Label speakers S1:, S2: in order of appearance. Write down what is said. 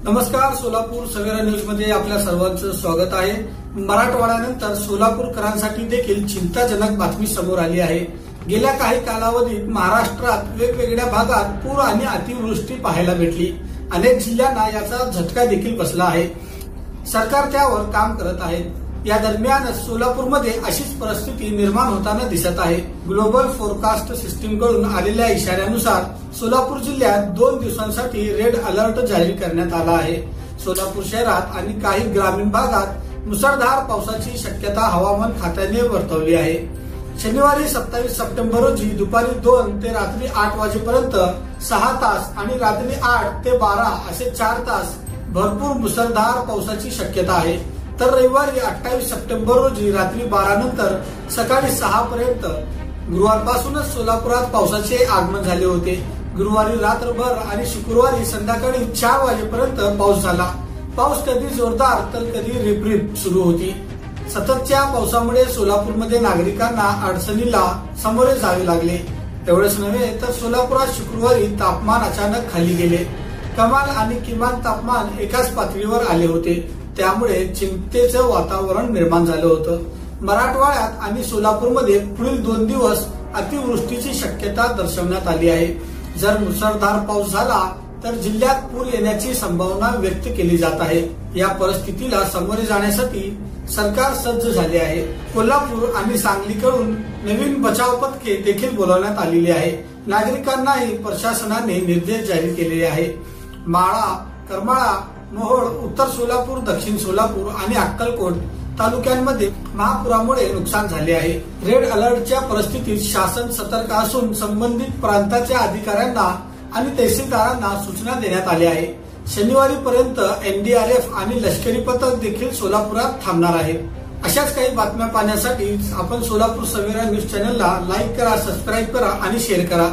S1: नमस्कार, सोलापूर सवेरा न्यूज मध्ये आपल्या सर्वांचं स्वागत आहे। मराठवाड्यानंतर सोलापूरकरांसाठी देखील चिंताजनक बातमी समोर आली आहे। गेल्या काही कालावधीत महाराष्ट्रात वेगवेगळ्या भागात पूर आणि अतिवृष्टी पाहायला भेटली। अनेक जिल्ह्यांना याचा झटका देखील बसला आहे। सरकार त्यावर काम करत आहे। या दरम्यान सोलापूरमध्ये अशीच परिस्थिती निर्माण होताना दिसत आहे। ग्लोबल फोरकास्ट सिस्टीम कडून आलेल्या इशाऱ्यानुसार सोलापूर जिल्ह्यात 2 दिवसांसाठी रेड अलर्ट जारी करण्यात आला आहे। सोलापूर शहरात आणि काही ग्रामीण भागात मुसळधार पावसाची शक्यता हवामान खात्याने वर्तवली आहे। शनिवारी 27 सप्टेंबर रोजी दुपारी 2 ते रात्री 8 वाजेपर्यंत 6 तास आणि रात्री 8 ते 12 असे 4 तास भरपूर मुसळधार पावसाची शक्यता आहे। तर रविवारी 28 सप्टेंबर रोजी रात्री 12 नंतर सकाळी 6 पर्यंत गुरुवारपासूनच सोलापुरात पावसाचे आगमन झाले होते। गुरुवारी रात्रभर आणि शुक्रवारी संध्याकाळी 4 वाजेपर्यंत पाऊस झाला। पाऊस कधी जोरदार तर कधी रिपरिप सुरू होती। सततच्या पावसामुळे सोलापूरमध्ये नागरिकांना अडचणीला सामोरे जावे लागले। एवढेच नव्हे तर सोलापुरात शुक्रवारी तापमान अचानक खाली गेले। कमाल आणि किमान तापमान एकाच पातळीवर आले होते। त्यामुळे चिंतेचं वातावरण निर्माण झालं होतं। मराठवाड्यात आणि सोलापूरमध्ये पुढील 2 दिवस अतिवृष्टीची शक्यता दर्शवण्यात आली आहे। जर मुसळधार पाऊस झाला तर जिल्ह्यात पूर येण्याची संभावना व्यक्त केली जात आहे। या परिस्थितीला सामोरे जाण्यासाठी सरकार सज्ज झाले आहे। कोल्हापूर आणि सांगलीकडून नवीन बचाव पथके देखील बोलावण्यात आलेली आहे। नागरिकांनाही प्रशासनाने निर्देश जारी केलेले आहे। माळा, करमाळा, मोहोळ, उत्तर सोलापूर, दक्षिण सोलापूर आणि अक्कलकोट तालुक्यांमध्ये महापुरामुळे नुकसान झाले आहे। रेड अलर्टच्या परिस्थितीत शासन सतर्क असून संबंधित प्रांताच्या अधिकाऱ्यांना आणि तहसीलदारांना सूचना देण्यात आल्या आहे। शनिवारी पर्यंत एनडीआरएफ आणि लष्करी पथक देखील सोलापुरात थांबणार आहे। अशाच काही बातम्या पाहण्यासाठी आपण सोलापूर सवेरा न्यूज चॅनलला लाईक करा, सबस्क्राईब करा आणि शेअर करा।